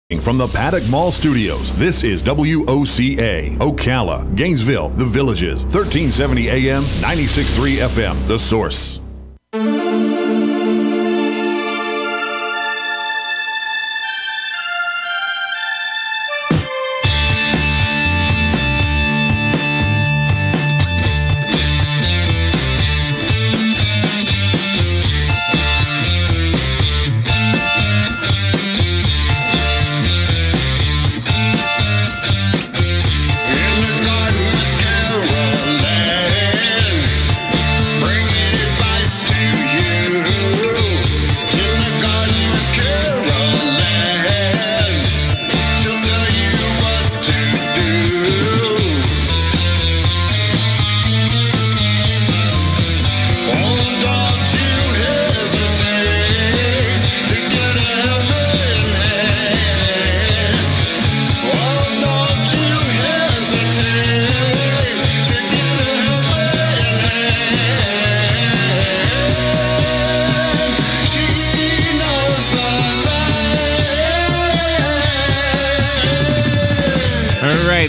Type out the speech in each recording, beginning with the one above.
From the Paddock Mall Studios, this is WOCA, Ocala, Gainesville, The Villages, 1370 AM, 96.3 FM, The Source.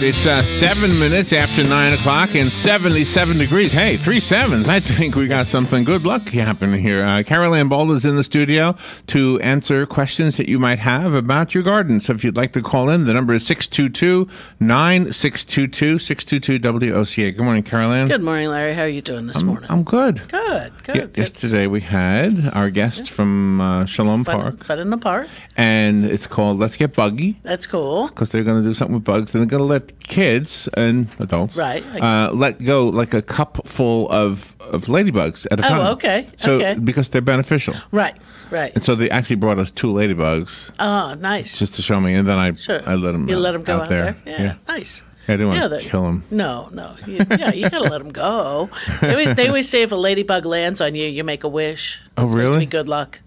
It's 7 minutes after 9 o'clock and 77 degrees. Hey, 3 sevens. I think we got something good luck happening here. Carol Ann Baldwin is in the studio to answer questions that you might have about your garden. So if you'd like to call in, the number is 622-9622-622-WOCA. Good morning, Carol Ann. Good morning, Larry. How are you doing this morning? I'm good. Good. Yesterday we had our guest from Shalom Park. Fun in the park. And it's called Let's Get Buggy. That's cool. Because they're going to do something with bugs. And they're going to let kids and adults let go like a cup full of ladybugs at a time. Oh, okay. So because they're beneficial. Right. And so they actually brought us 2 ladybugs. Oh, nice. Just to show me, and then I let them. You let them go out there. Yeah. Nice. I didn't want to kill them. No. You gotta let them go. They always say if a ladybug lands on you, you make a wish. Oh, really? It's supposed to be good luck.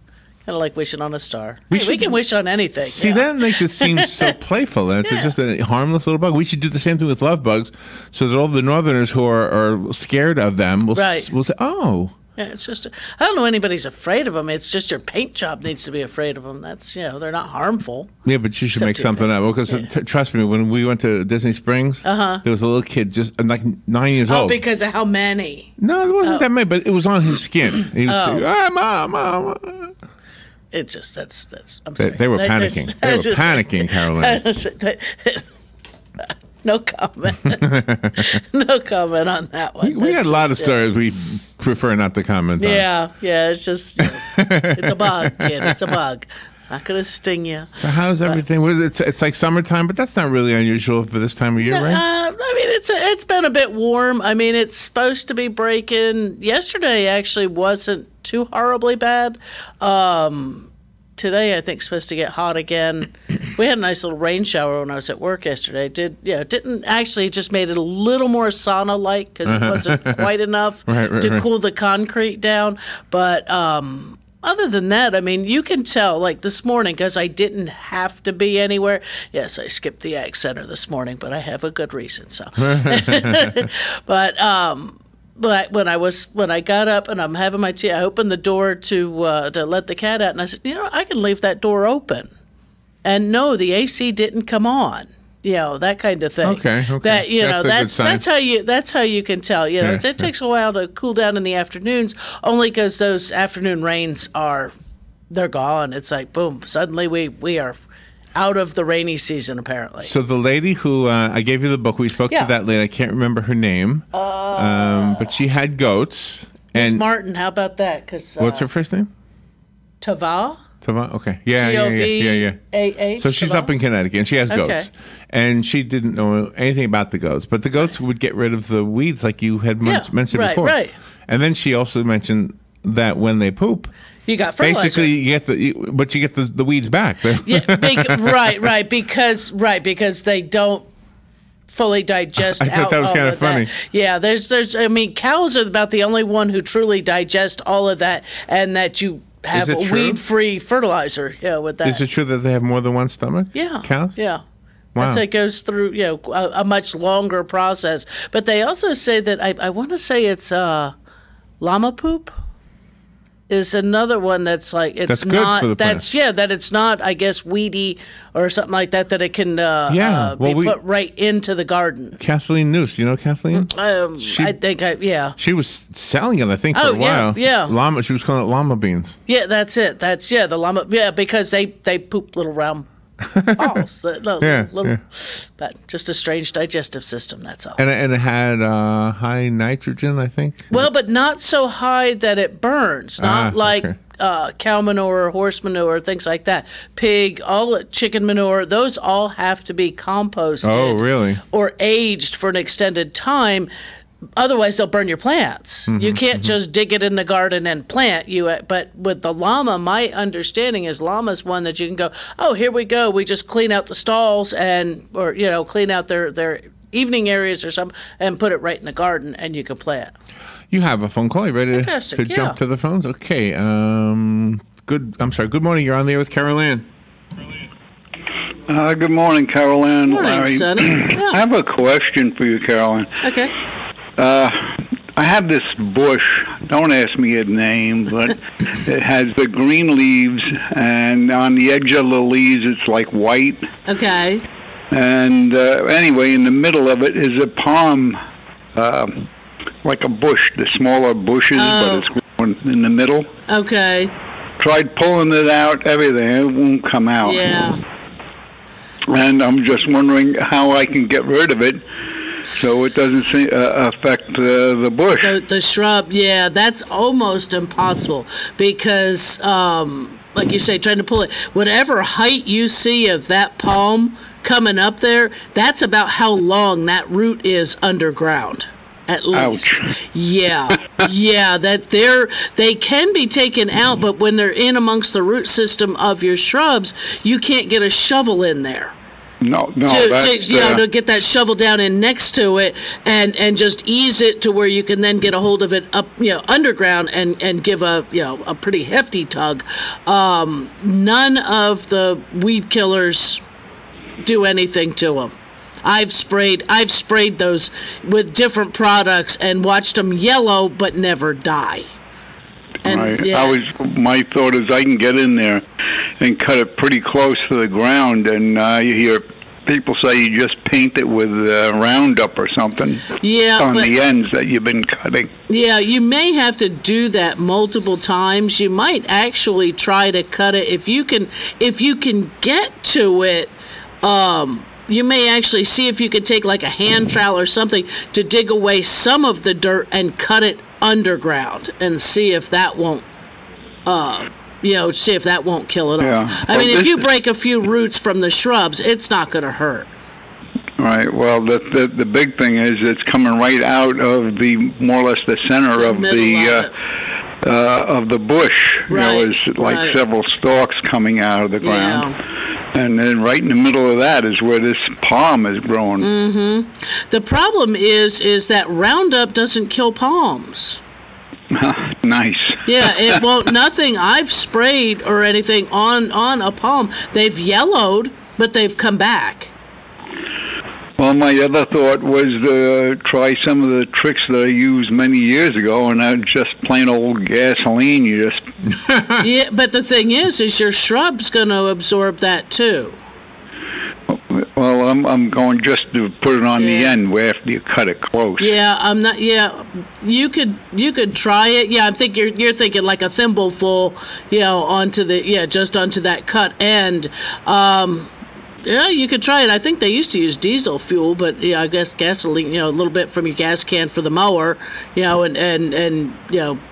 Kind of like wishing on a star. We can wish on anything. See, that makes it seem so playful. And it's just a harmless little bug. We should do the same thing with love bugs, so that all the Northerners who are scared of them will say, "Oh." Yeah, it's just, I don't know anybody's afraid of them. It's just your paint job needs to be afraid of them. That's, they're not harmful. Yeah, but you should make something up. Because trust me, when we went to Disney Springs, there was a little kid just like 9 years old. Oh, because of how many? No, it wasn't that many, but it was on his skin. He was saying, Mom. It just, that's I'm sorry. They were panicking. They were panicking, Caroline. No comment. No comment on that one. We had a lot of stories we prefer not to comment on. Yeah, it's just, it's a bug, kid. It's a bug. It's not going to sting you. So how's everything? It's like summertime, but that's not really unusual for this time of year, right? I mean, it's been a bit warm. I mean, it's supposed to be breaking. Yesterday actually wasn't too horribly bad. Today, I think, supposed to get hot again. We had a nice little rain shower when I was at work yesterday. Didn't actually, just made it a little more sauna-like because it wasn't quite enough to cool the concrete down. But other than that, I mean, you can tell, like this morning, because I didn't have to be anywhere. Yes, I skipped the Ag Center this morning, but I have a good reason. So, But when I got up and I'm having my tea, I opened the door to let the cat out, and I said, I can leave that door open, and no, the AC didn't come on, that kind of thing. Okay. That's how you can tell. It takes a while to cool down in the afternoons, only because those afternoon rains they're gone. It's like boom, suddenly we are out of the rainy season, apparently. So the lady who I gave you the book, we spoke to that lady. I can't remember her name, but she had goats. Miss Martin, how about that? What's her first name? Tava. Okay. Yeah. Tova. So she's up in Connecticut, and she has goats. And she didn't know anything about the goats, but the goats would get rid of the weeds, like you had mentioned before. Right. And then she also mentioned that when they poop, you got fertilizer. Basically, you get the weeds back. Right, because they don't fully digest. I thought that was kind of funny. Yeah, there's. I mean, cows are about the only one who truly digest all of that, and that you have a weed-free fertilizer. Yeah, with that. Is it true that they have more than one stomach? Yeah, cows. Yeah. Wow. It goes through a much longer process. But they also say that I want to say it's llama poop. is another one that's like it's That's good not for the plant. that it's not, I guess, weedy or something like that, that it can be put right into the garden. Kathleen Noose, you know Kathleen? She was selling it, I think, for a while. Yeah. She was calling it llama beans. Yeah, that's it. That's the llama. Yeah, because they poop little round balls. But just a strange digestive system. That's all. And it had high nitrogen, I think. Well, but not so high that it burns. Not like cow manure, horse manure, things like that. Pig, chicken manure. Those all have to be composted. Oh, really? Or aged for an extended time. Otherwise, they'll burn your plants. You can't just dig it in the garden and plant. But with the llama, my understanding is llama's one that you can go, oh, here we go. We just clean out the stalls or clean out their evening areas or something and put it right in the garden, and you can plant. You have a phone call. You ready to jump to the phones? Okay. Good. I'm sorry. Good morning. You're on the air with Carol Ann. Good morning, Carol Ann. Morning, Sonny. I have a question for you, Carol Ann. Okay. I have this bush. Don't ask me its name, but it has the green leaves, and on the edge of the leaves, it's like white. Okay. And anyway, in the middle of it is a palm, like a bush, the smaller bushes, but it's growing in the middle. Okay. Tried pulling it out, everything. It won't come out. Yeah. And I'm just wondering how I can get rid of it so it doesn't affect the bush. The shrub, yeah, that's almost impossible because, like you say, trying to pull it, whatever height you see of that palm coming up there, that's about how long that root is underground. At least. Ouch. Yeah. They can be taken out, but when they're in amongst the root system of your shrubs, you can't get a shovel in there. No. To get that shovel down in next to it and just ease it to where you can then get a hold of it up, underground and give a pretty hefty tug. None of the weed killers do anything to them. I've sprayed those with different products and watched them yellow but never die. And, my thought is I can get in there and cut it pretty close to the ground, and you hear people say you just paint it with Roundup or something on the ends that you've been cutting. Yeah, you may have to do that multiple times. You might actually try to cut it if you can get to it. You may actually see if you could take like a hand trowel or something to dig away some of the dirt and cut it underground and see if that won't kill it off. I mean, if you break a few roots from the shrubs, it's not going to hurt. Right. Well, the big thing is it's coming right out of the more or less the center of the bush. Right. It's like several stalks coming out of the ground. Yeah. And then right in the middle of that is where this palm is growing. Mm-hmm. The problem is that Roundup doesn't kill palms. Nice. Yeah, it won't. Nothing I've sprayed or anything on a palm. They've yellowed, but they've come back. Well, my other thought was to try some of the tricks that I used many years ago, and that's just plain old gasoline. You just yeah, but the thing is your shrub's going to absorb that too. Well, I'm going just to put it on the end where after you cut it close. Yeah, I'm not. Yeah, you could try it. Yeah, I think you're thinking like a thimbleful, onto that cut end. Yeah, you could try it. I think they used to use diesel fuel, but I guess gasoline, a little bit from your gas can for the mower, and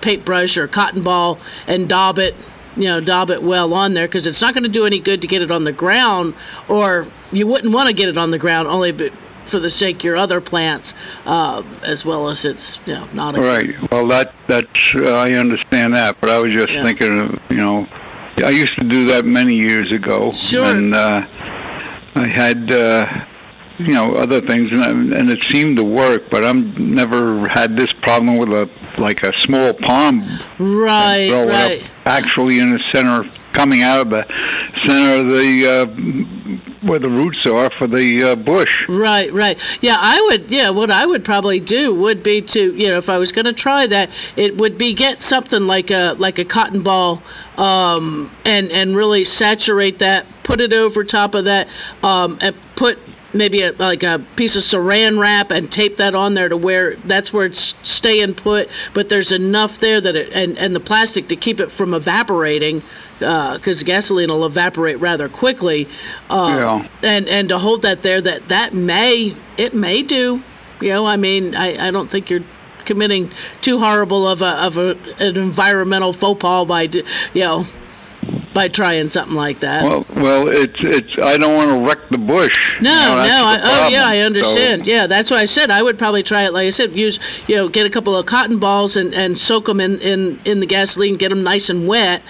paintbrush or cotton ball and daub it well on there, because it's not going to do any good to get it on the ground, or you wouldn't want to get it on the ground only for the sake of your other plants, as well as it's not a right. Well, that's I understand that, but I was just thinking of I used to do that many years ago. Sure. And I had other things, and it seemed to work, but I've never had this problem with a small palm. Right. Up actually in the center coming out of the center of the where the roots are for the bush. Right. Yeah, I would. Yeah, what I would probably do would be to, if I was going to try that, it would be get something like a cotton ball, and really saturate that. Put it over top of that, and put maybe a piece of saran wrap and tape that on there to where that's where it's staying put. But there's enough there that and the plastic to keep it from evaporating. Because gasoline will evaporate rather quickly, and to hold that there, that may do. I mean, I don't think you're committing too horrible of an environmental faux pas by trying something like that. Well, it's. I don't want to wreck the bush. No. I understand. So. Yeah, that's why I said I would probably try it. Like I said, get a couple of cotton balls and soak them in the gasoline, get them nice and wet.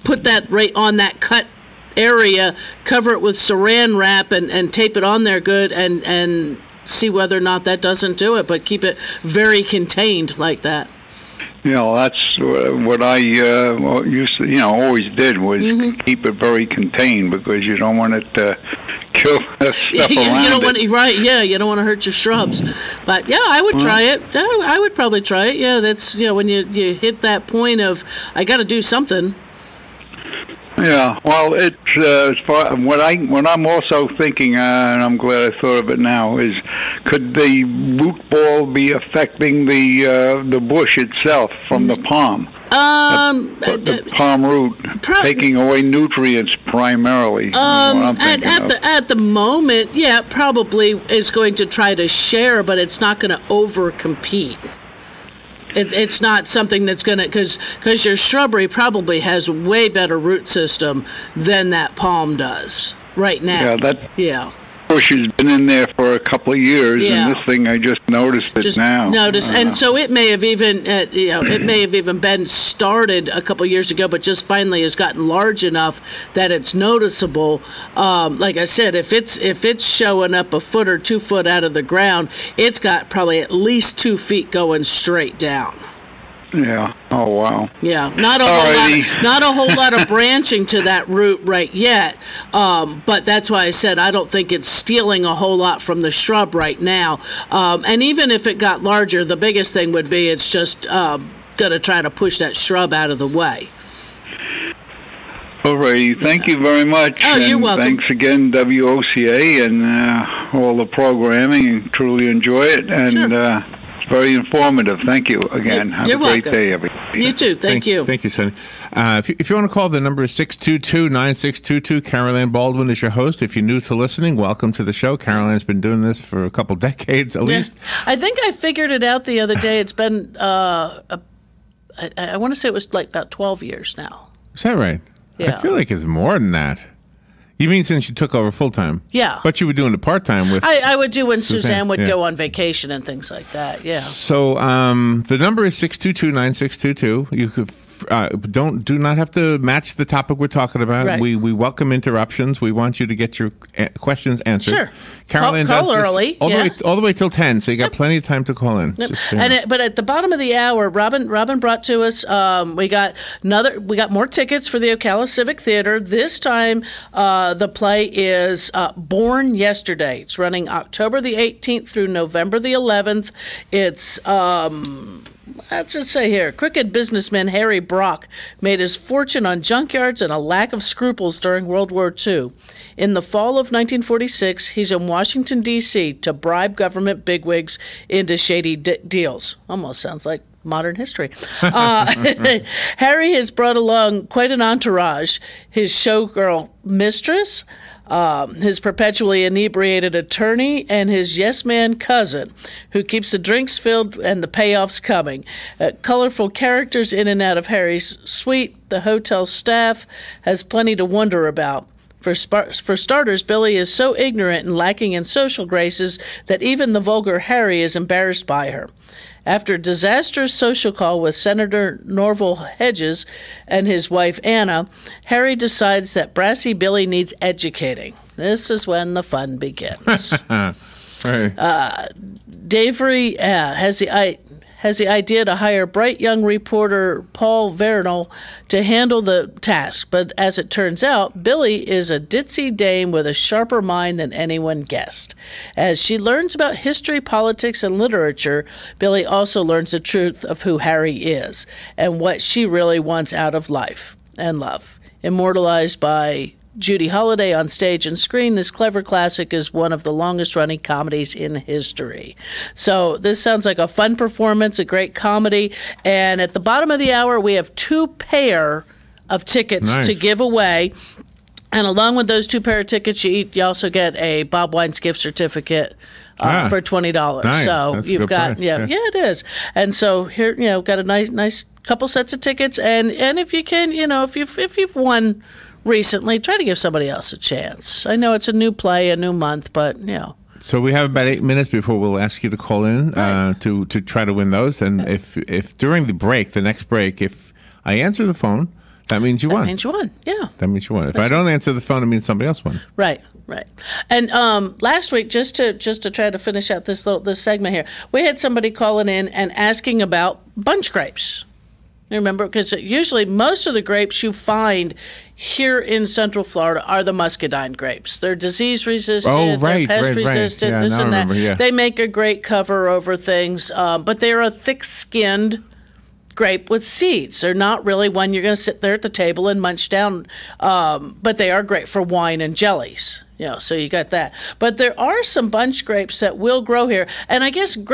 Put that right on that cut area, cover it with saran wrap and tape it on there good and see whether or not that doesn't do it, but keep it very contained like that. That's what I used to, always did was keep it very contained because you don't want it to kill stuff around you don't it. You don't want to hurt your shrubs. But yeah, I would try it. I would probably try it. Yeah, that's when you hit that point of I got to do something. Yeah, well, it's as far what I'm also thinking, and I'm glad I thought of it now, is could the root ball be affecting the bush itself from the palm? The palm root taking away nutrients primarily. At the moment, yeah, probably is going to try to share, but it's not going to over compete. It's not something that's going to, because your shrubbery probably has way better root system than that palm does right now. Yeah, bush has been in there for a couple of years, and this thing I just noticed it now. And so it may have even, been started a couple of years ago, but just finally has gotten large enough that it's noticeable. Like I said, if it's showing up a foot or 2 foot out of the ground, it's got probably at least 2 feet going straight down. Yeah. Oh wow. Yeah. Not a whole lot of branching to that root right yet. But that's why I said I don't think it's stealing a whole lot from the shrub right now. And even if it got larger, the biggest thing would be it's just going to try to push that shrub out of the way. All righty. Thank you very much. Oh, you're welcome. Thanks again, WOCA, and all the programming. Truly enjoy it. And. Sure. Very informative. Thank you again. Have a great day, everybody. You too. Thank you. Thank you, Sonny. If you want to call, the number is 622-9622. Carol Ann Baldwin is your host. If you're new to listening, welcome to the show. Carol Ann's been doing this for a couple decades at least. I think I figured it out the other day. It's been, I want to say it was like about 12 years now. Is that right? Yeah. I feel like it's more than that. You mean since you took over full-time? Yeah. But you were doing it part-time with... I would do when Suzanne would go on vacation and things like that, yeah. So the number is 622-9622. You could... do not have to match the topic we're talking about. Right. We welcome interruptions. We want you to get your questions answered. Sure. Carol Ann does early. All the way till 10, so you got plenty of time to call in. Yep. But at the bottom of the hour, Robin brought to us. We got more tickets for the Ocala Civic Theater. This time, the play is Born Yesterday. It's running October the 18th through November the 11th. It's let's just say here, crooked businessman Harry Brock made his fortune on junkyards and a lack of scruples during World War II. In the fall of 1946, he's in Washington, D.C. to bribe government bigwigs into shady deals. Almost sounds like modern history. Harry has brought along quite an entourage. His showgirl mistress, his perpetually inebriated attorney, and his yes-man cousin, who keeps the drinks filled and the payoffs coming. Colorful characters in and out of Harry's suite. The hotel staff has plenty to wonder about. For starters, Billy is so ignorant and lacking in social graces that even the vulgar Harry is embarrassed by her. After a disastrous social call with Senator Norval Hedges and his wife Anna, Harry decides that brassy Billy needs educating. This is when the fun begins. Davery has has the idea to hire bright young reporter Paul Vernal to handle the task. But as it turns out, Billy is a ditzy dame with a sharper mind than anyone guessed. As she learns about history, politics, and literature, Billy also learns the truth of who Harry is and what she really wants out of life and love. Immortalized by Judy Holliday on stage and screen, this clever classic is one of the longest-running comedies in history. So this sounds like a fun performance, a great comedy. And at the bottom of the hour, we have 2 pair of tickets to give away. And along with those 2 pair of tickets, you also get a Bob Wine's gift certificate for $20. Nice. So That's you've got, price. yeah, it is. And so here, got a nice couple sets of tickets. And if you can, if you've won recently, try to give somebody else a chance. I know it's a new play, a new month, but So we have about 8 minutes before we'll ask you to call in to try to win those. And if during the break, the next break, if I answer the phone, that means you won. That means you won. Yeah. That means you won. If I don't answer the phone, it means somebody else won. Right. And last week, just to try to finish out this segment here, we had somebody calling in and asking about bunch grapes. You remember, because usually most of the grapes you find here in Central Florida are the muscadine grapes. They're disease resistant, they're pest resistant, Yeah, this and that. Yeah. They make a great cover over things, but they're a thick-skinned grape with seeds. They're not really one you're going to sit there at the table and munch down, but they are great for wine and jellies. So you got that. But there are some bunch grapes that will grow here. And I guess bunch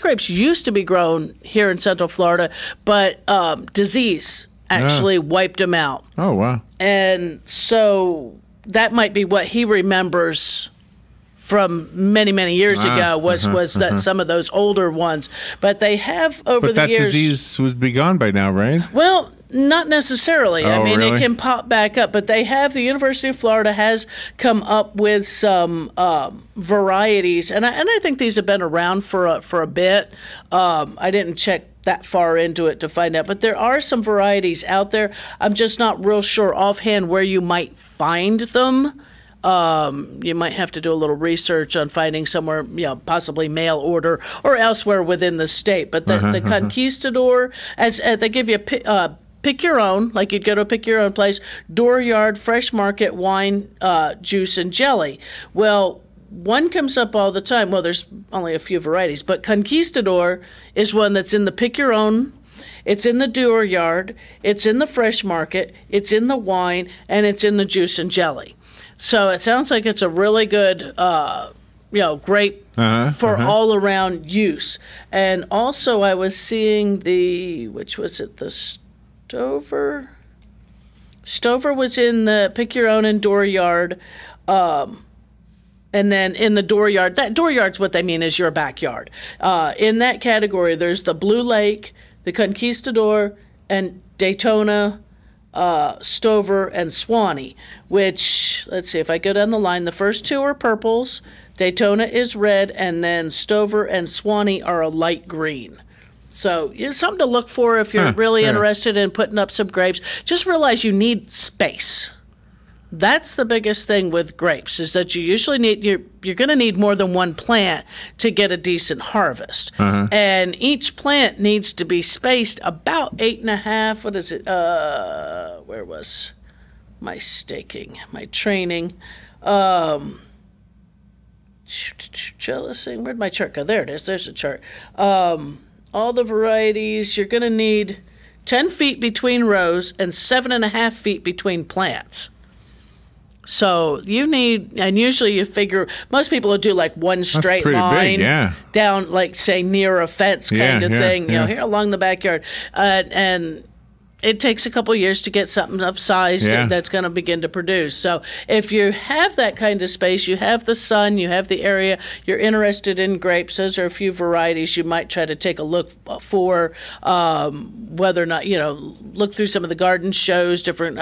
grapes used to be grown here in Central Florida, but disease actually wiped them out. Oh, wow. And so that might be what he remembers from many, many years ago was that some of those older ones. But they have over the years. But that disease would be gone by now, right? Well, not necessarily. I mean, really? It can pop back up, but the University of Florida has come up with some varieties, and I think these have been around for a bit. I didn't check that far into it to find out, but there are some varieties out there. I'm just not real sure offhand where you might find them. You might have to do a little research on finding somewhere, possibly mail order or elsewhere within the state. But the Conquistador, as they give you pick your own, like you'd go to a pick your own place, dooryard, fresh market, wine, juice, and jelly. Well, one comes up all the time. Well, there's only a few varieties, but Conquistador is one that's in the pick your own. It's in the dooryard. It's in the fresh market. It's in the wine, and it's in the juice and jelly. So it sounds like it's a really good, grape for all around use. And also, I was seeing which was it? The Stover. Stover was in the pick your own and dooryard. And then in the dooryard, that dooryard's what they mean is your backyard. In that category, there's the Blue Lake, the Conquistador, and Daytona, Stover, and Swanee, which, let's see, if I go down the line, the first 2 are purples, Daytona is red, and then Stover and Swanee are a light green. So it's something to look for if you're really interested in putting up some grapes. Just realize you need space. That's the biggest thing with grapes, is that you usually you're going to need more than one plant to get a decent harvest. And each plant needs to be spaced about 8.5. What is it? Where was my staking, my training? Jealousing. Where'd my chart go? There it is. There's the chart. All the varieties, you're going to need 10 feet between rows and 7.5 feet between plants. So you need, and usually you figure, most people will do like one straight line down, like say near a fence kind of thing, here along the backyard. And it takes a couple years to get something of size that's going to begin to produce. So if you have that kind of space, you have the sun, you have the area, you're interested in grapes, those are a few varieties you might try to take a look for, whether or not, look through some of the garden shows, different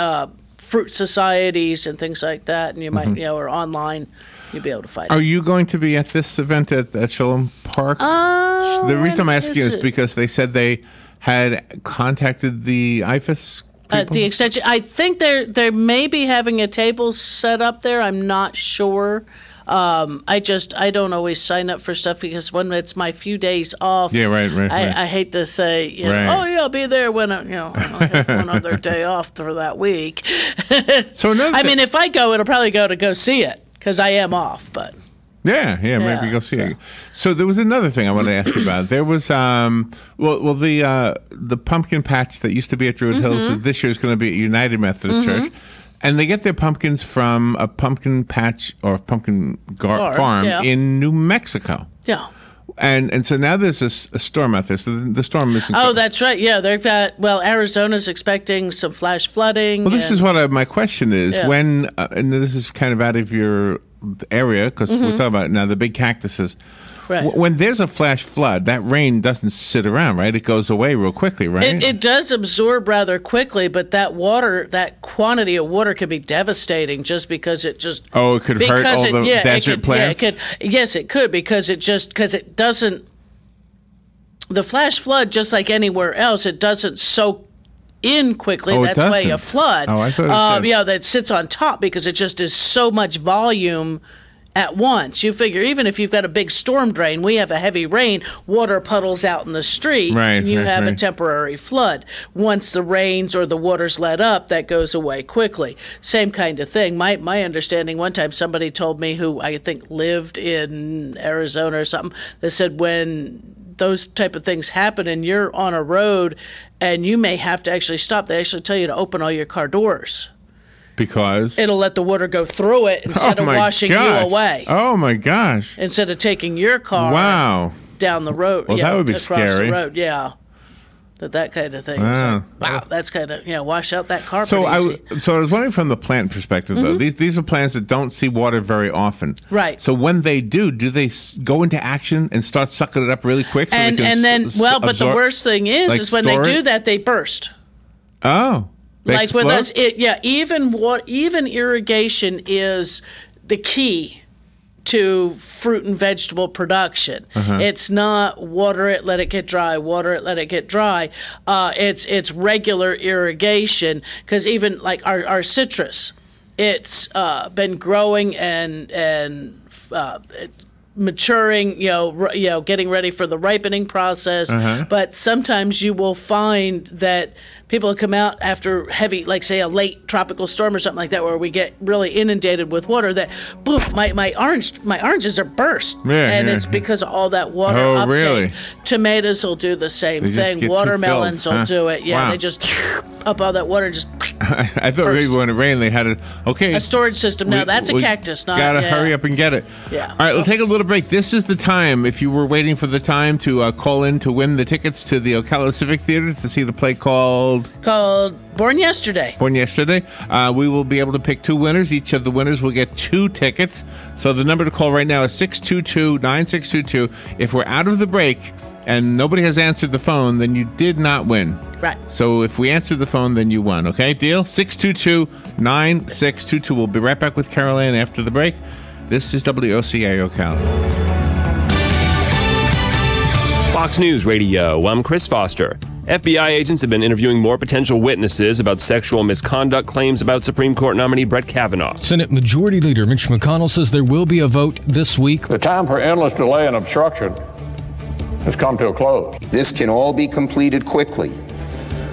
fruit societies and things like that, and you might, or online, you'll be able to find it. Are you going to be at this event at Shillum Park? The reason I'm asking is because they said they had contacted the IFAS people? The extension. I think they may be having a table set up there. I'm not sure. I don't always sign up for stuff because when it's my few days off, I hate to say, you know, oh yeah, I'll be there when I only have one other day off for that week. So I mean, if I go, it'll probably go see it because I am off, but. Maybe go see it. So there was another thing I wanted to ask you about. There was the pumpkin patch that used to be at Druid Hills this year is going to be at United Methodist Church, and they get their pumpkins from a pumpkin patch or pumpkin farm in New Mexico. Yeah. And so now there's a storm out there. So the storm isn't. Oh, that's right. Yeah, they've got. Well, Arizona's expecting some flash flooding. Well, this is what my question is. When and this is kind of out of your area because we're talking about now the big cactuses. Right. When there's a flash flood, that rain doesn't sit around, right? It goes away real quickly, right? It does absorb rather quickly, but that quantity of water could be devastating just because it just... Oh, it could hurt all the desert plants? Yes, it could because it doesn't... The flash flood, just like anywhere else, it doesn't soak in quickly. That's why a flood. Oh, I thought it did. That sits on top because it just is so much volume at once. You figure even if you've got a big storm drain, we have a heavy rain, water puddles out in the street, and you have a temporary flood. Once the rains or the water's let up, that goes away quickly. Same kind of thing. My understanding, one time somebody told me who I think lived in Arizona or something, they said when those type of things happen and you're on a road and you may have to actually stop, they actually tell you to open all your car doors. Because? It'll let the water go through it instead of washing you away. Oh, my gosh. Instead of taking your car down the road. Well, that would be across scary. The road, that kind of thing. Wow, that's kind of, wash out that car. So I was wondering from the plant perspective, though. These are plants that don't see water very often. Right. So when they do they go into action and start sucking it up really quick? So but the worst thing is when they do that, they burst. Oh. Like with us, even irrigation is the key to fruit and vegetable production. It's not water it, let it get dry, water it, let it get dry. It's regular irrigation because even like our citrus, it's been growing and maturing, getting ready for the ripening process. But sometimes you will find that people come out after heavy, like say a late tropical storm or something like that, where we get really inundated with water. That boom, my oranges are burst, it's because of all that water uptake. Really? Tomatoes will do the same thing. Watermelons will do it. Yeah, they just up all that water and just. I thought maybe when it rained they had a storage system. Now that's a cactus. Not gotta hurry up and get it. Yeah. All right, we'll take a little break. This is the time, if you were waiting for the time, to call in to win the tickets to the Ocala Civic Theater to see the play called Born Yesterday. Born Yesterday. We will be able to pick two winners. Each of the winners will get 2 tickets. So the number to call right now is 622-9622. If we're out of the break and nobody has answered the phone, then you did not win. Right. So if we answered the phone, then you won. Okay, deal? 622-9622. We'll be right back with Carol Ann after the break. This is WOCA Ocala. Fox News Radio, I'm Chris Foster. FBI agents have been interviewing more potential witnesses about sexual misconduct claims about Supreme Court nominee Brett Kavanaugh. Senate Majority Leader Mitch McConnell says there will be a vote this week. The time for endless delay and obstruction has come to a close. This can all be completed quickly,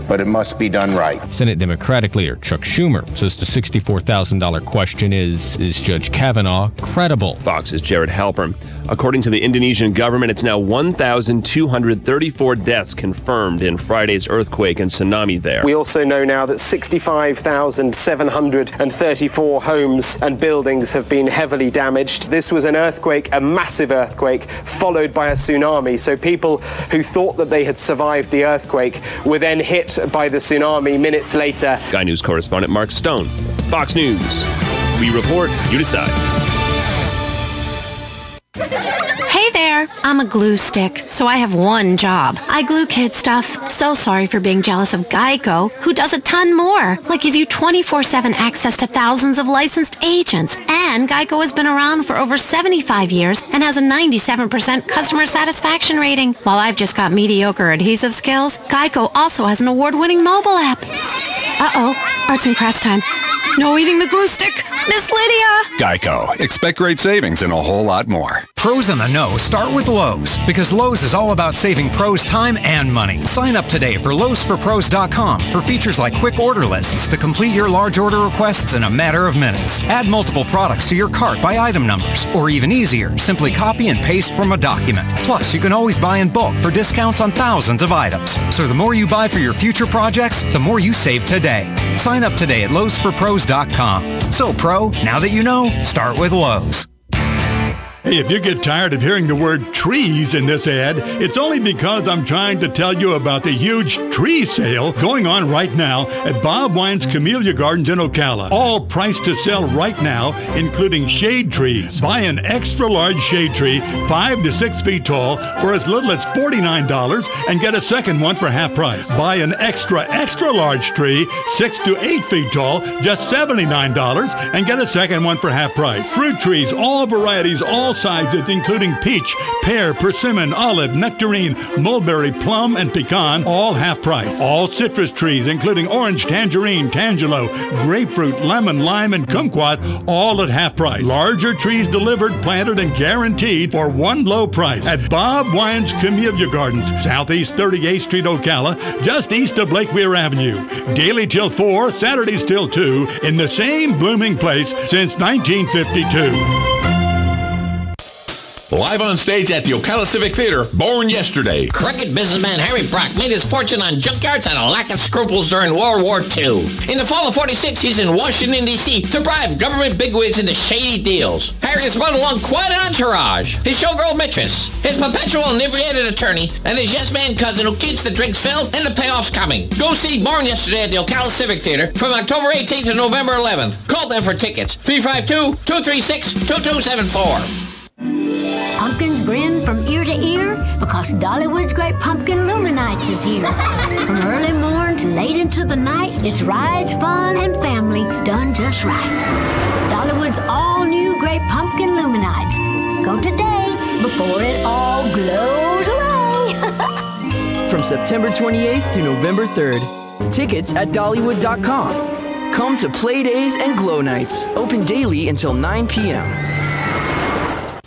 but it must be done right. Senate Democratic Leader Chuck Schumer says the $64,000 question is Judge Kavanaugh credible? Fox's Jared Halpern. According to the Indonesian government, it's now 1,234 deaths confirmed in Friday's earthquake and tsunami there. We also know now that 65,734 homes and buildings have been heavily damaged. This was an earthquake, a massive earthquake, followed by a tsunami. So people who thought that they had survived the earthquake were then hit by the tsunami minutes later. Sky News correspondent Mark Stone. Fox News. We report, you decide. Hey there, I'm a glue stick, so I have one job. I glue kid stuff. So sorry for being jealous of Geico, who does a ton more, like give you 24/7 access to thousands of licensed agents. And Geico has been around for over 75 years and has a 97% customer satisfaction rating. While I've just got mediocre adhesive skills, Geico also has an award-winning mobile app. Uh-oh, arts and crafts time. No eating the glue stick. Miss Lydia! Geico. Expect great savings and a whole lot more. Pros on the know start with Lowe's, because Lowe's is all about saving pros time and money. Sign up today for Lowe'sForPros.com for features like quick order lists to complete your large order requests in a matter of minutes. Add multiple products to your cart by item numbers, or even easier, simply copy and paste from a document. Plus, you can always buy in bulk for discounts on thousands of items. So the more you buy for your future projects, the more you save today. Sign up today at Lowe'sForPros.com. So, Pro, now that you know, start with Lowe's. Hey, if you get tired of hearing the word trees in this ad, it's only because I'm trying to tell you about the huge tree sale going on right now at Bob Wine's Camellia Gardens in Ocala. All priced to sell right now, including shade trees. Buy an extra large shade tree, 5 to 6 feet tall, for as little as $49 and get a second one for half price. Buy an extra large tree, 6 to 8 feet tall, just $79 and get a second one for half price. Fruit trees, all varieties, all sizes, including peach, pear, persimmon, olive, nectarine, mulberry, plum, and pecan, all half price. All citrus trees, including orange, tangerine, tangelo, grapefruit, lemon, lime, and kumquat, all at half price. Larger trees delivered, planted, and guaranteed for one low price at Bob Wine's Camellia Gardens, Southeast 38th Street, Ocala, just east of Lake Weir Avenue. Daily till 4, Saturdays till 2, in the same blooming place since 1952. Live on stage at the Ocala Civic Theater, Born Yesterday. Crooked businessman Harry Brock made his fortune on junkyards and a lack of scruples during World War II. In the fall of '46, he's in Washington, D.C. to bribe government bigwigs into shady deals. Harry has brought along quite an entourage. His showgirl mistress, his perpetual inebriated attorney, and his yes-man cousin who keeps the drinks filled and the payoffs coming. Go see Born Yesterday at the Ocala Civic Theater from October 18th to November 11th. Call them for tickets. 352-236-2274. Pumpkins grin from ear to ear because Dollywood's Great Pumpkin Luminites is here. From early morn to late into the night, it's rides, fun, and family done just right. Dollywood's all-new Great Pumpkin Luminites. Go today before it all glows away. From September 28th to November 3rd. Tickets at Dollywood.com. Come to Play Days and Glow Nights. Open daily until 9 p.m.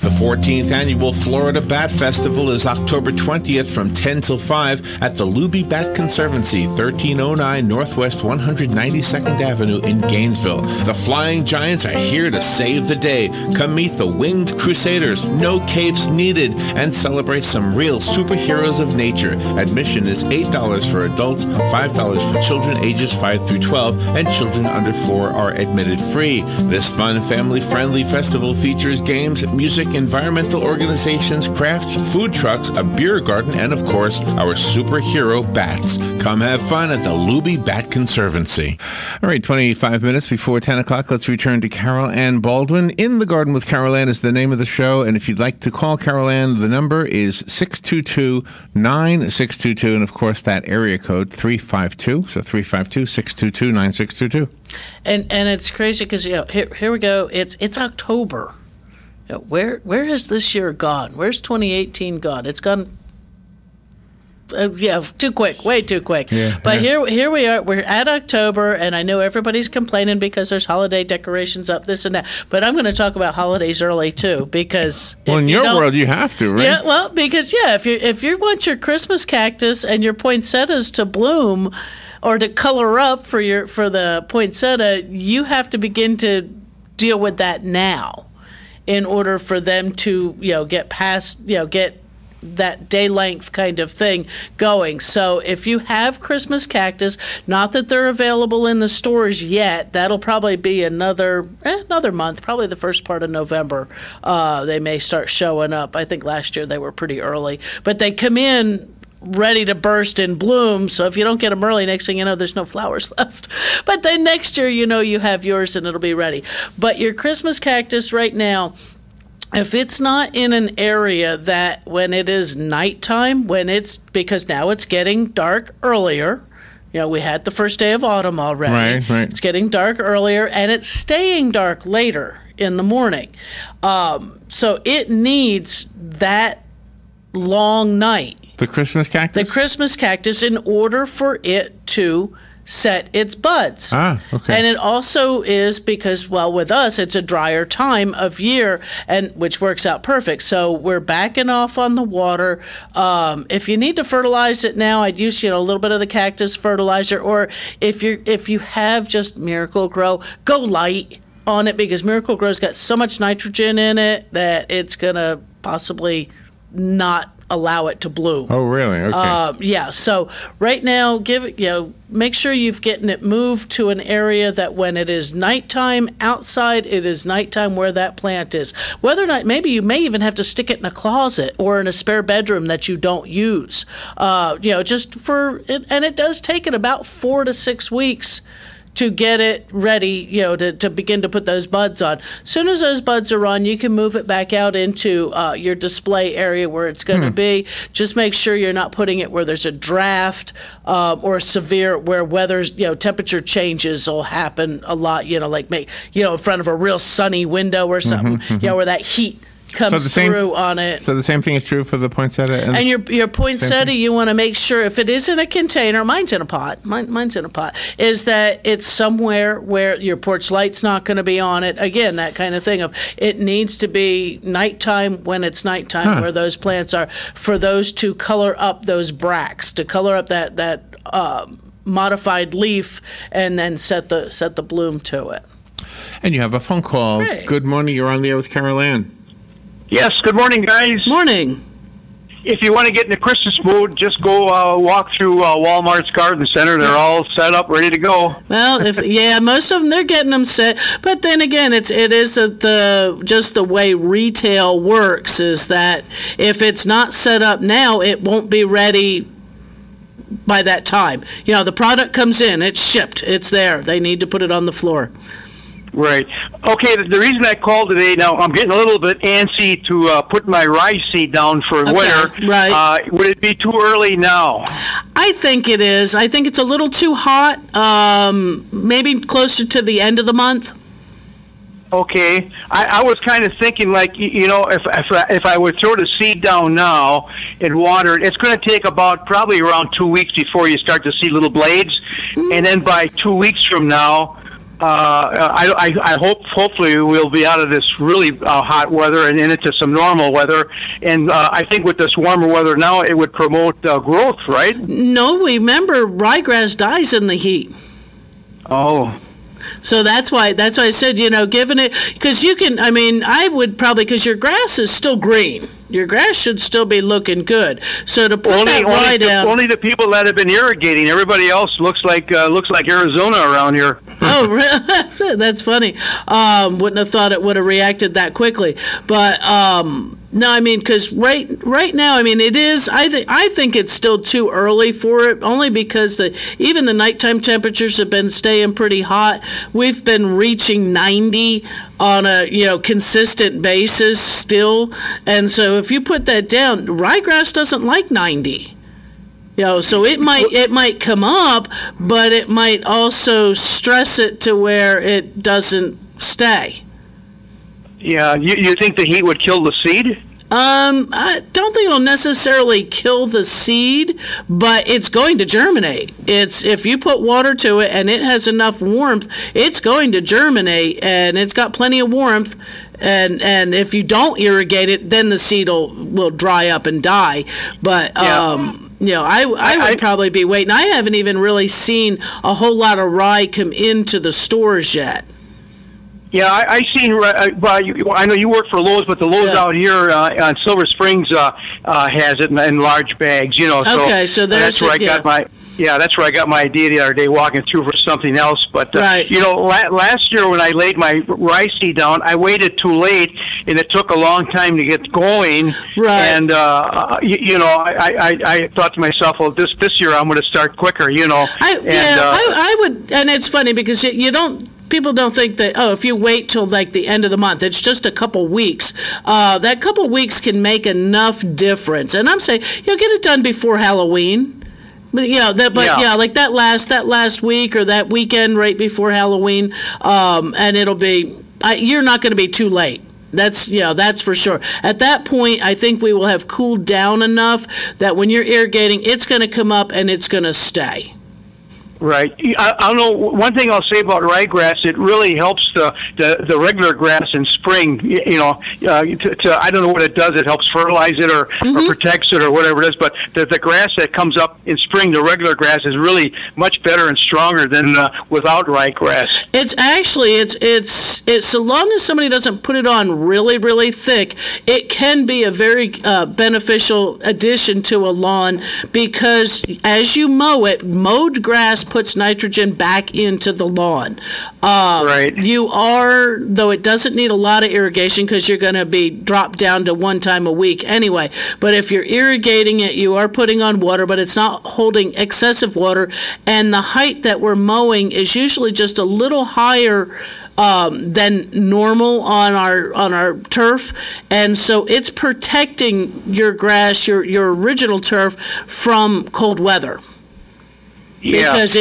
The 14th Annual Florida Bat Festival is October 20th from 10 till 5 at the Luby Bat Conservancy, 1309 Northwest 192nd Avenue in Gainesville. The Flying Giants are here to save the day. Come meet the Winged Crusaders, no capes needed, and celebrate some real superheroes of nature. Admission is $8 for adults, $5 for children ages 5 through 12, and children under 4 are admitted free. This fun, family-friendly festival features games, music, environmental organizations, crafts, food trucks, a beer garden, and of course, our superhero bats. Come have fun at the Luby Bat Conservancy. All right, 25 minutes before 10 o'clock, let's return to Carol Ann Baldwin. In the Garden with Carol Ann is the name of the show, and if you'd like to call Carol Ann, the number is 622-9622, and of course, that area code 352, so 352-622-9622. And it's crazy because, here we go, it's October. Where has this year gone? Where's 2018 gone? It's gone, too quick, way too quick. Yeah, but here we are. We're at October, and I know everybody's complaining because there's holiday decorations up, this and that. But I'm going to talk about holidays early too, because in your world you have to, right? Yeah, well, because if you want your Christmas cactus and your poinsettias to bloom, or to color up for the poinsettia, you have to begin to deal with that now, in order for them to, get past, get that day length kind of thing going. So if you have Christmas cactus, not that they're available in the stores yet, that'll probably be another month, probably the first part of November. They may start showing up. I think last year they were pretty early, but they come in ready to burst in bloom. So if you don't get them early, next thing you know, there's no flowers left. But then next year, you have yours and it'll be ready. But your Christmas cactus right now, if it's not in an area that when it is nighttime, because now it's getting dark earlier. We had the first day of autumn already. Right. It's getting dark earlier and it's staying dark later in the morning. So it needs that long night. The Christmas cactus? The Christmas cactus, in order for it to set its buds. Okay. And it also is because, well, with us, it's a drier time of year, and which works out perfect. So we're backing off on the water. If you need to fertilize it now, I'd use, a little bit of the cactus fertilizer, or if you have just Miracle-Gro, go light on it, because Miracle-Gro's got so much nitrogen in it that it's going to possibly not allow it to bloom. Oh, really? Okay. Yeah. So right now, make sure you've getting it moved to an area that when it is nighttime outside, it is nighttime where that plant is. Whether or not, maybe you may even have to stick it in a closet or in a spare bedroom that you don't use. Just for it, and it does take it about 4 to 6 weeks to get it ready, to begin to put those buds on. As soon as those buds are on, you can move it back out into your display area where it's going to be. Just make sure you're not putting it where there's a draft or severe, where weather's, temperature changes will happen a lot, in front of a real sunny window or something, where that heat comes through on it. So the same thing is true for the poinsettia? And your poinsettia, you want to make sure, if it is in a container, mine's in a pot, mine's in a pot, is that it's somewhere where your porch light's not going to be on it. Again, that kind of thing of, it needs to be nighttime when it's nighttime where those plants are, for those to color up those bracts, to color up that modified leaf, and then set the bloom to it. And you have a phone call. Hey. Good morning. You're on the air with Carol Ann. Yes, good morning, guys. Morning. If you want to get in the Christmas mood, just go walk through Walmart's garden center. They're all set up, ready to go. Well, most of them, they're getting them set. But then again, it is just the way retail works, is that if it's not set up now, it won't be ready by that time. The product comes in, it's shipped, it's there. They need to put it on the floor. Right. Okay, the reason I called today, now I'm getting a little bit antsy to put my rice seed down for winter. Right. Would it be too early now? I think it is. I think it's a little too hot, maybe closer to the end of the month. Okay. I was kind of thinking, like, if I would throw the seed down now and water it, it's going to take probably around 2 weeks before you start to see little blades. And then by 2 weeks from now, I hopefully we'll be out of this really hot weather and into some normal weather. And I think with this warmer weather now, it would promote growth, right? No, remember, ryegrass dies in the heat. Oh. So that's why I said, given it, because I would probably, because your grass is still green. Your grass should still be looking good. So to put that rye down. Only the people that have been irrigating. Everybody else looks like Arizona around here. Oh, really? That's funny. Wouldn't have thought it would have reacted that quickly. But no, because right now, it is. I think it's still too early for it, only because even the nighttime temperatures have been staying pretty hot. We've been reaching 90 on a consistent basis still, and so if you put that down, ryegrass doesn't like 90. So it might come up, but it might also stress it to where it doesn't stay. Yeah, you think the heat would kill the seed? I don't think it'll necessarily kill the seed, but it's going to germinate. If you put water to it and it has enough warmth, it's going to germinate, and it's got plenty of warmth. And if you don't irrigate it, then the seed will dry up and die. But I would probably be waiting. I haven't even really seen a whole lot of rye come into the stores yet. Yeah, I seen. I know you work for Lowe's, but the Lowe's out here on Silver Springs has it in large bags. Okay, so that's where I got my. Yeah, that's where I got my idea the other day, walking through for something else. But last year when I laid my rice seed down, I waited too late, and it took a long time to get going. Right. And I thought to myself, well, this year I'm going to start quicker. I would, and it's funny because you don't. People don't think that, if you wait till like the end of the month, it's just a couple weeks. That couple weeks can make enough difference. And I'm saying, get it done before Halloween. But like that last week or that weekend right before Halloween, and it'll be, you're not going to be too late. That's for sure. At that point, I think we will have cooled down enough that when you're irrigating, it's going to come up and it's going to stay. Right. I don't know. One thing I'll say about ryegrass, it really helps the regular grass in spring. I don't know what it does. It helps fertilize it or protects it or whatever it is. But the grass that comes up in spring, the regular grass, is really much better and stronger than without ryegrass. It's actually it's so long as somebody doesn't put it on really, really thick, it can be a very beneficial addition to a lawn, because as you mow it, mowed grass puts nitrogen back into the lawn. Right. You are, though it doesn't need a lot of irrigation because you're going to be dropped down to one time a week anyway. But if you're irrigating it, you are putting on water, but it's not holding excessive water. And the height that we're mowing is usually just a little higher than normal on our turf, and so it's protecting your grass, your original turf, from cold weather. Yeah. Because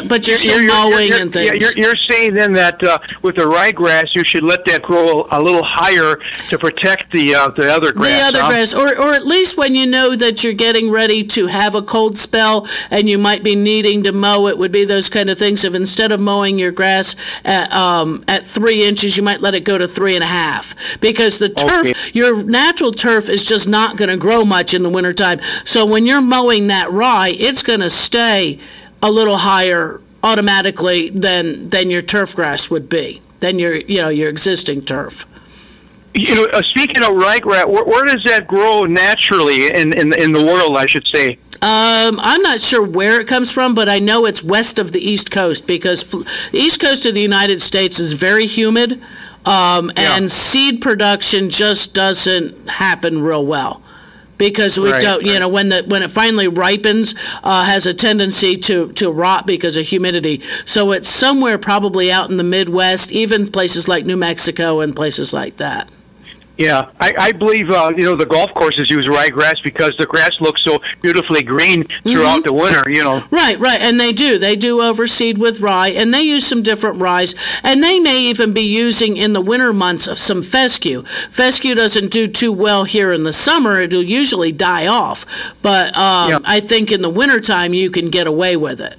but you're still mowing and things. Yeah, you're saying then that with the ryegrass, you should let that grow a little higher to protect the other grass. The other grass, or at least when you know that you're getting ready to have a cold spell and you might be needing to mow, it would be those kind of things. If instead of mowing your grass at 3 inches, you might let it go to 3.5, because the turf, your natural turf, is just not going to grow much in the wintertime. So when you're mowing that rye, it's going to stay a little higher automatically than your turf grass would be, than your existing turf. Speaking of ryegrass, where does that grow naturally in the world, I should say? I'm not sure where it comes from, but I know it's west of the East Coast, because the East Coast of the United States is very humid, and seed production just doesn't happen real well. Because we don't, when it finally ripens, has a tendency to rot because of humidity. So it's somewhere probably out in the Midwest, even places like New Mexico and places like that. Yeah, I believe the golf courses use ryegrass because the grass looks so beautifully green throughout the winter. Right, and they do overseed with rye, and they use some different ryes, and they may even be using in the winter months of some fescue. Fescue doesn't do too well here in the summer; it'll usually die off. But I think in the wintertime you can get away with it.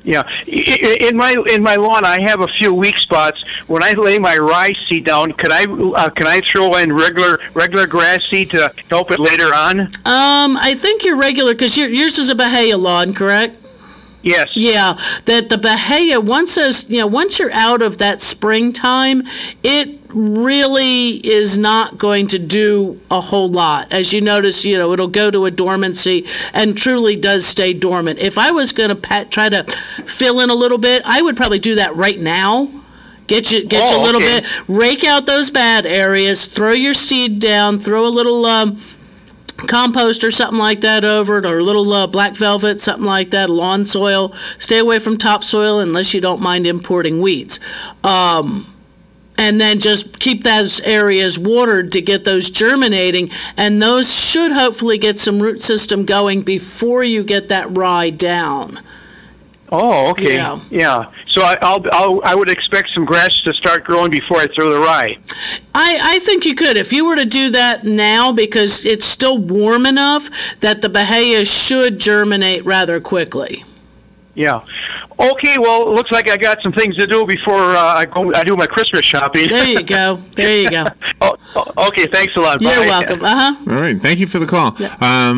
Yeah, in my lawn, I have a few weak spots. When I lay my rye seed down, can I throw in regular grass seed to help it later on? I think you're regular, because yours is a Bahia lawn, correct? Yes. Yeah, that the Bahia, once you're out of that springtime, it really is not going to do a whole lot. As you notice, it'll go to a dormancy and truly does stay dormant. If I was going to try to fill in a little bit, I would probably do that right now. Get you a little bit, rake out those bad areas, throw your seed down, throw a little compost or something like that over it, or a little black velvet, something like that, lawn soil. Stay away from topsoil unless you don't mind importing weeds. And then just keep those areas watered to get those germinating, and those should hopefully get some root system going before you get that rye down. Oh, okay. Yeah. So I would expect some grass to start growing before I throw the rye. I think you could, if you were to do that now, because it's still warm enough that the Bahia should germinate rather quickly. Yeah. Okay, well, it looks like I got some things to do before I do my Christmas shopping. There you go. Okay, thanks a lot. You're Bye. welcome. All right, thank you for the call. Yeah.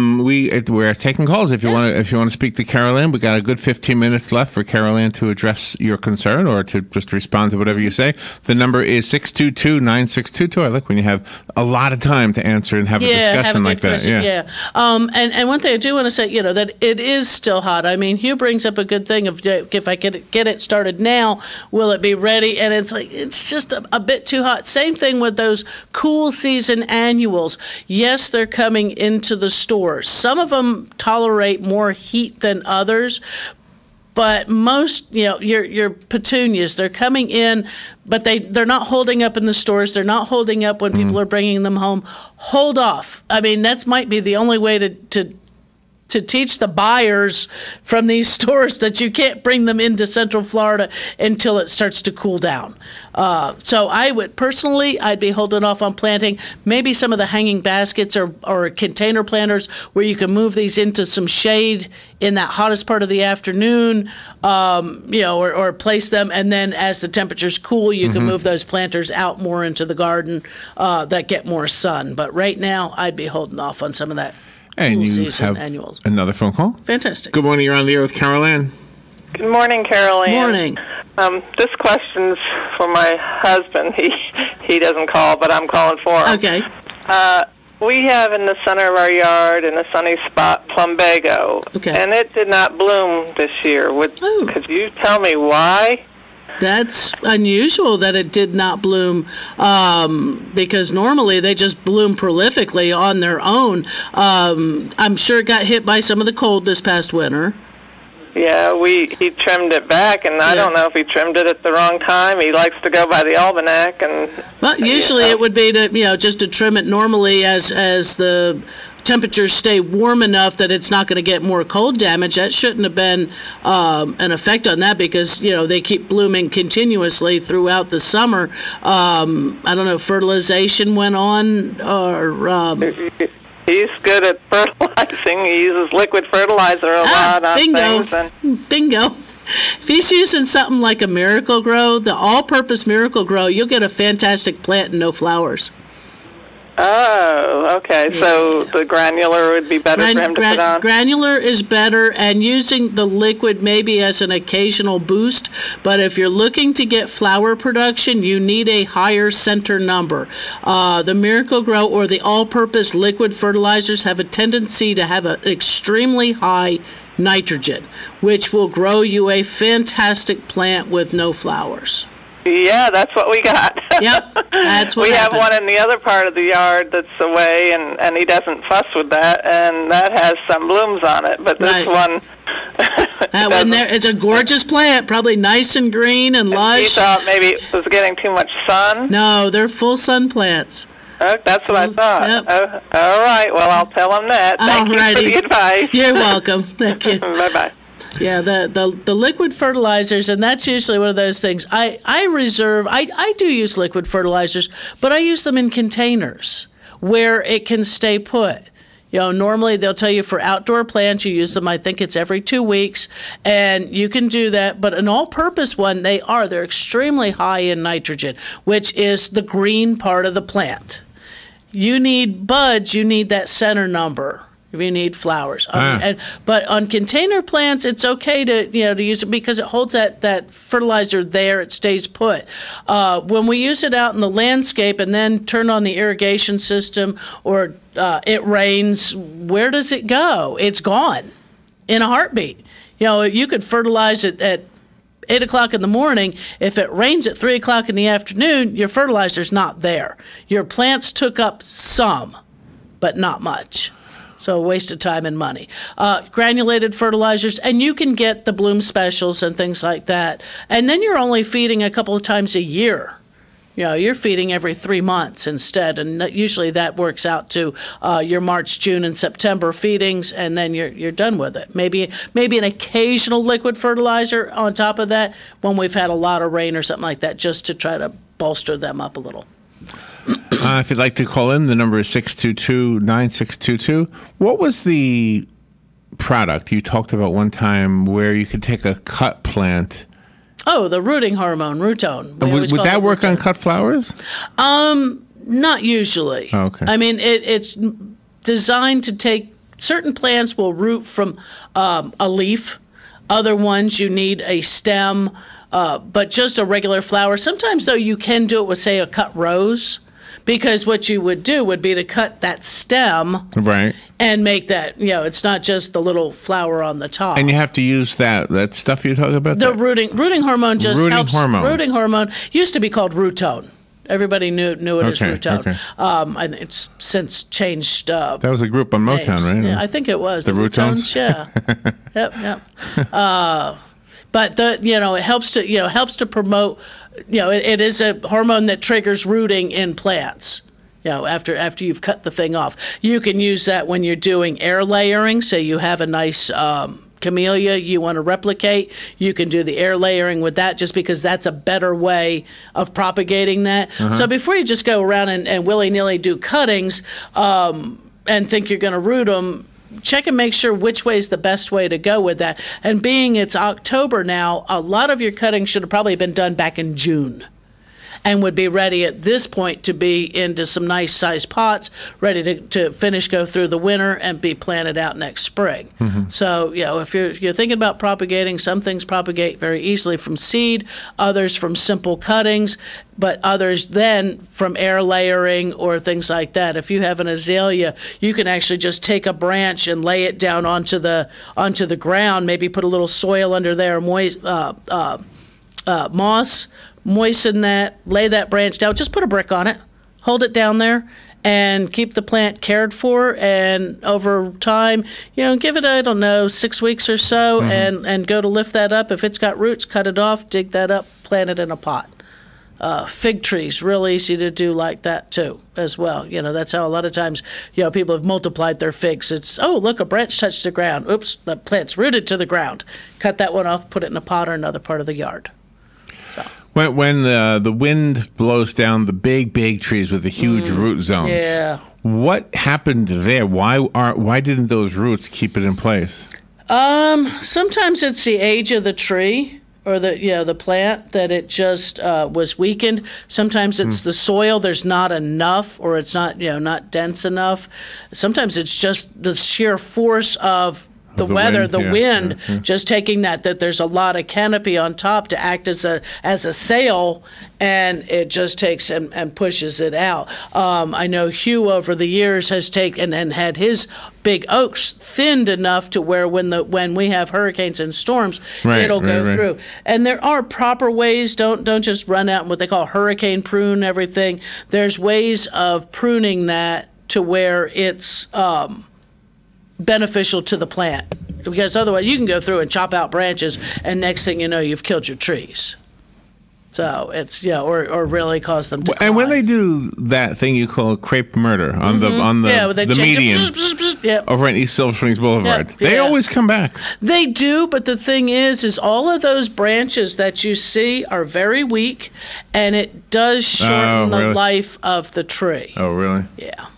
We're taking calls. If you want to speak to Carol Ann, we got a good 15 minutes left for Carol Ann to address your concern or to just respond to whatever you say. The number is 622-9622. I like when you have a lot of time to answer and have a discussion like that. Yeah. And one thing I do want to say, that it is still hot. I mean, Hugh brings up a good thing of, if I could get it started now, will it be ready? And it's just a bit too hot. Same thing with those cool season annuals. Yes, they're coming into the stores. Some of them tolerate more heat than others, but most, your petunias, they're coming in, but they're not holding up in the stores. They're not holding up when people are bringing them home. Hold off. I mean, that might be the only way to to teach the buyers from these stores that you can't bring them into Central Florida until it starts to cool down. So I would personally, I'd be holding off on planting maybe some of the hanging baskets or container planters where you can move these into some shade in that hottest part of the afternoon, or place them, and then as the temperatures cool, you can move those planters out more into the garden that get more sun. But right now, I'd be holding off on some of that. And cool you season have annuals. Another phone call? Fantastic. Good morning. You're on the air with Carol Ann. Good morning, Carol Ann. Morning. This question's for my husband. He doesn't call, but I'm calling for him. Okay. We have in the center of our yard, in a sunny spot, plumbago. Okay. And it did not bloom this year. Could you tell me why? That's unusual that it did not bloom, because normally they just bloom prolifically on their own. I'm sure it got hit by some of the cold this past winter. Yeah, he trimmed it back, and I don't know if he trimmed it at the wrong time. He likes to go by the almanac, and well, usually it would be to just to trim it normally as the temperatures stay warm enough that it's not going to get more cold damage. That shouldn't have been an effect on that, because they keep blooming continuously throughout the summer. I don't know if fertilization went on or. He's good at fertilizing. He uses liquid fertilizer a lot on things. Bingo. If he's using something like a Miracle-Gro, the all-purpose Miracle-Gro, you'll get a fantastic plant and no flowers. Oh, okay. Yeah. So the granular would be better for him to put on? Granular is better, and using the liquid maybe as an occasional boost. But if you're looking to get flower production, you need a higher center number. The Miracle-Gro or the all-purpose liquid fertilizers have a tendency to have an extremely high nitrogen, which will grow you a fantastic plant with no flowers. Yeah, that's what we got. Yep, that's what we happened. have one in the other part of the yard that's away, and he doesn't fuss with that, and that has some blooms on it. But this one, that one there, it's a gorgeous plant, probably nice and green and lush. He thought maybe it was getting too much sun. No, they're full sun plants. Oh, that's what I thought. Yep. Oh, all right. Well, I'll tell him that. Thank you for the advice. You're welcome. Thank you. Bye-bye. Yeah, the liquid fertilizers, and that's usually one of those things. I do use liquid fertilizers, but I use them in containers where it can stay put. Normally they'll tell you for outdoor plants, you use them, I think it's every 2 weeks, and you can do that. But an all-purpose one, they're extremely high in nitrogen, which is the green part of the plant. You need buds, you need that center number. You need flowers, but on container plants, it's okay to use it because it holds that fertilizer there. It stays put. When we use it out in the landscape and then turn on the irrigation system, or it rains, where does it go? It's gone in a heartbeat. You could fertilize it at 8 o'clock in the morning. If it rains at 3 o'clock in the afternoon, your fertilizer's not there. Your plants took up some, but not much. So a waste of time and money. Granulated fertilizers, and you can get the bloom specials and things like that. And then you're only feeding a couple of times a year. You're feeding every 3 months instead, and usually that works out to your March, June, and September feedings, and then you're done with it. Maybe an occasional liquid fertilizer on top of that when we've had a lot of rain or something like that, just to try to bolster them up a little. If you'd like to call in, the number is 622-9622. What was the product you talked about one time where you could take a cut plant? Oh, the rooting hormone, Rutone. Would that work on cut flowers? Not usually. Oh, okay. I mean, it's designed to take, certain plants will root from a leaf. Other ones you need a stem, but just a regular flower. Sometimes, though, you can do it with, say, a cut rose. Because what you would do would be to cut that stem, right, and make that, it's not just the little flower on the top. And you have to use that stuff you're talking about? The rooting hormone just helps. Hormone. Rooting hormone used to be called Rutone. Everybody knew it as Rutone. Okay. And it's since changed. That was a group on Motown, right? Yeah, I think it was. The Rutones? Yeah. Yep. But it helps to promote. It is a hormone that triggers rooting in plants. after you've cut the thing off. You can use that when you're doing air layering. Say you have a nice camellia you want to replicate, you can do the air layering with that, just because that's a better way of propagating that. So before you just go around and willy-nilly do cuttings and think you're going to root them, check and make sure which way is the best way to go with that. And being it's October now, a lot of your cuttings should have probably been done back in June, and would be ready at this point to be into some nice sized pots, ready to finish, go through the winter, and be planted out next spring. So, if you're thinking about propagating, some things propagate very easily from seed, others from simple cuttings, but others then from air layering or things like that. If you have an azalea, you can actually just take a branch and lay it down onto the ground, maybe put a little soil under there, moss, moisten that, lay that branch down, just put a brick on it, hold it down there, and keep the plant cared for. And over time, give it, 6 weeks or so, and go to lift that up. If it's got roots, cut it off, dig that up, plant it in a pot. Fig trees, real easy to do like that too, as well. That's how a lot of times, people have multiplied their figs. It's, oh, look, a branch touched the ground. Oops, the plant's rooted to the ground. Cut that one off, put it in a pot or another part of the yard. When the wind blows down the big trees with the huge root zones, what happened there? Why didn't those roots keep it in place? Sometimes it's the age of the tree or the plant that it just was weakened. Sometimes it's the soil. There's not enough, or it's not not dense enough. Sometimes it's just the sheer force of the weather, the wind, just taking that there's a lot of canopy on top to act as a sail, and it just takes and pushes it out. I know Hugh over the years has taken and had his big oaks thinned enough to where when we have hurricanes and storms, it'll go through. And there are proper ways. Don't just run out and what they call hurricane prune everything. There's ways of pruning that to where it's beneficial to the plant, because otherwise you can go through and chop out branches, and next thing you know, you've killed your trees. So it's or really cause them to climb. And when they do that thing you call crepe murder on the median over on East Silver Springs Boulevard, they always come back. They do, but the thing is all of those branches that you see are very weak, and it does shorten the life of the tree. Oh, really? Yeah.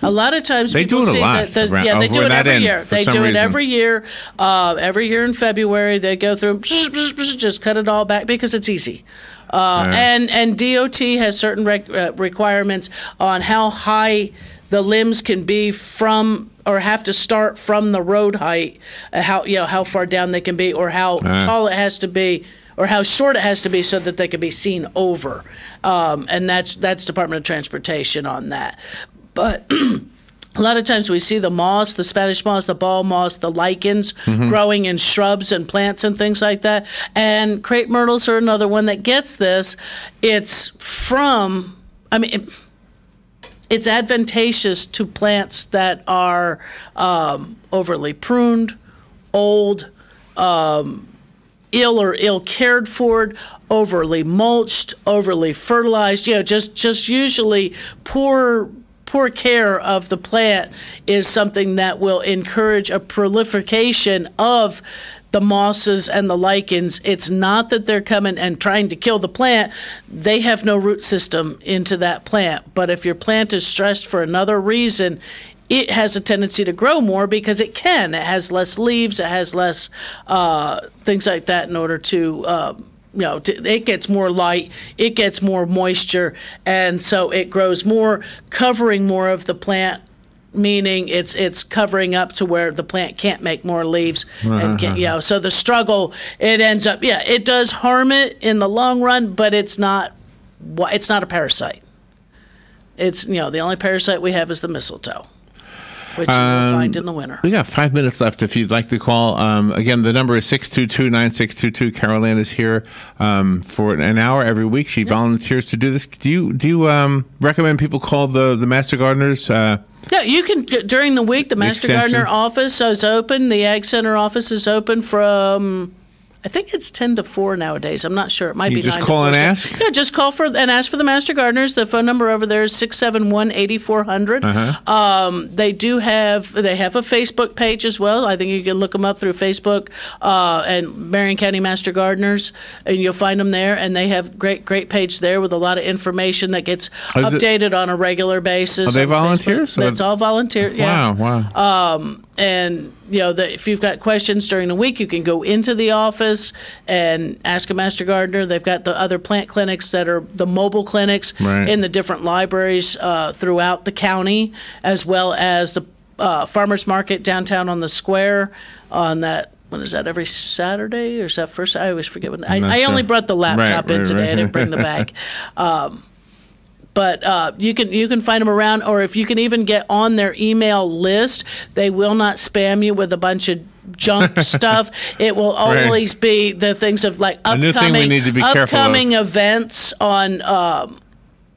A lot of times they people do it see a lot. They do it every year. They do it every year. Every year in February, they go through just cut it all back because it's easy. And DOT has certain requirements on how high the limbs can be from, or have to start from the road height. How far down they can be, or how tall it has to be, or how short it has to be, so that they can be seen over. And that's Department of Transportation on that. But a lot of times we see the moss, the Spanish moss, the ball moss, the lichens growing in shrubs and plants and things like that. And crepe myrtles are another one that gets this. It's it's advantageous to plants that are overly pruned, old, ill cared for, overly mulched, overly fertilized. Just usually poor care of the plant is something that will encourage a proliferation of the mosses and the lichens. It's not that they're coming and trying to kill the plant. They have no root system into that plant. But if your plant is stressed for another reason, it has a tendency to grow more because it can. It has less leaves. It has less things like that in order to it gets more light, it gets more moisture, and so it grows more, covering more of the plant, meaning it's covering up to where the plant can't make more leaves. And so the struggle, it ends up, it does harm it in the long run, but it's not a parasite. It's, the only parasite we have is the mistletoe, which you will find in the winter. We got 5 minutes left if you'd like to call. Again, the number is 622-9622. Carol Ann is here for an hour every week. She volunteers to do this. Do you recommend people call the Master Gardeners? Yeah, you can, during the week, the Master Gardener office is open. The Ag Center office is open from I think it's 10 to 4 nowadays. I'm not sure. It might be 9 to 4. You just call and ask? Yeah, just call and ask for the Master Gardeners. The phone number over there is 671-8400. They have a Facebook page as well. I think you can look them up through Facebook and Marion County Master Gardeners, and you'll find them there. And they have great page there with a lot of information that gets updated on a regular basis. Are they volunteers? That's all volunteer. Yeah. Wow. And if you've got questions during the week, you can go into the office and ask a Master Gardener. They've got the other plant clinics that are the mobile clinics in the different libraries throughout the county, as well as the farmers market downtown on the square on that. When is that? Every Saturday or is that first? I always forget when. I only brought the laptop in today. I didn't bring the bag. But you can find them around, or if you can even get on their email list, they will not spam you with a bunch of junk stuff. It will always be the things of like upcoming events on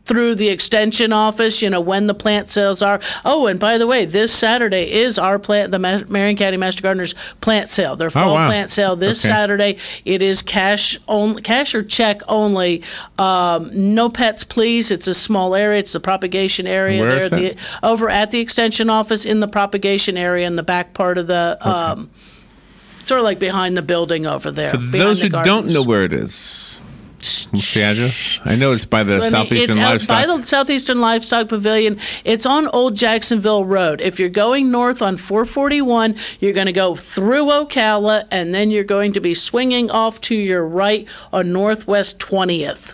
through the extension office, when the plant sales are. Oh, and by the way, this Saturday is the Marion County Master Gardeners plant sale. Their fall plant sale this Saturday. It is cash or check only. No pets, please. It's a small area. It's the propagation area. Where is that? Over at the extension office in the propagation area in the back part of the, sort of like behind the building over there. For those who don't know where it is, what's the address? I know it's by the Southeastern Livestock. By the Southeastern Livestock Pavilion. It's on Old Jacksonville Road. If you're going north on 441, you're going to go through Ocala, and then you're going to be swinging off to your right on Northwest 20th,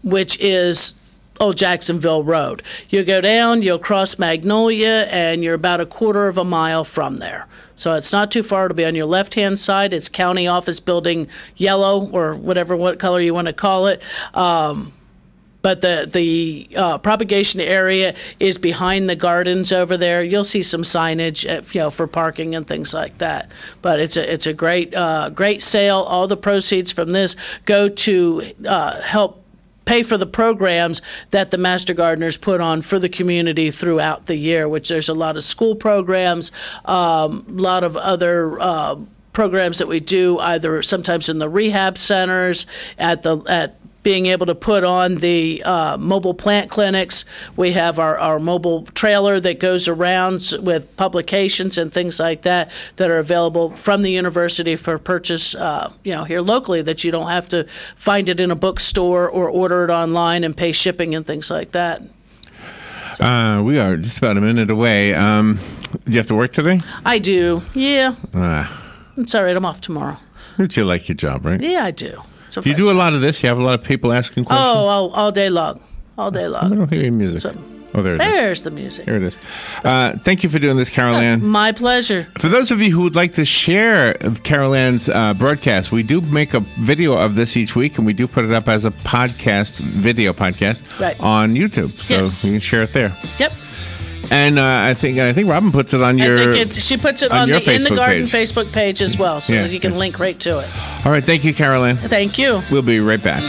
which is Old Jacksonville Road. You'll go down, you'll cross Magnolia, and you're about a quarter of a mile from there. So it's not too far to be on your left-hand side. It's County Office Building Yellow, or what color you want to call it. But the propagation area is behind the gardens over there. You'll see some signage, for parking and things like that. But it's a great sale. All the proceeds from this go to help pay for the programs that the Master Gardeners put on for the community throughout the year, which there's a lot of school programs, a lot of other programs that we do, either sometimes in the rehab centers, at being able to put on the mobile plant clinics. We have our mobile trailer that goes around with publications and things like that are available from the university for purchase, here locally, that you don't have to find it in a bookstore or order it online and pay shipping and things like that. We are just about a minute away. Do you have to work today? I do, yeah. It's all right, I'm off tomorrow. But you like your job, right? Yeah, I do. Do you do a lot of this? You have a lot of people asking questions? Oh, all day long. All day long. I don't hear your music. There it is. There's the music. Here it is. Thank you for doing this, Carol Ann. My pleasure. For those of you who would like to share Carol Ann's broadcast, we do make a video of this each week, and we do put it up as a video podcast on YouTube. So you can share it there. Yep. And I think Robin puts it on your. She puts it on the In the Garden Facebook page as well, so Yeah. that you can link right to it. All right, thank you, Carol Ann. Thank you. We'll be right back.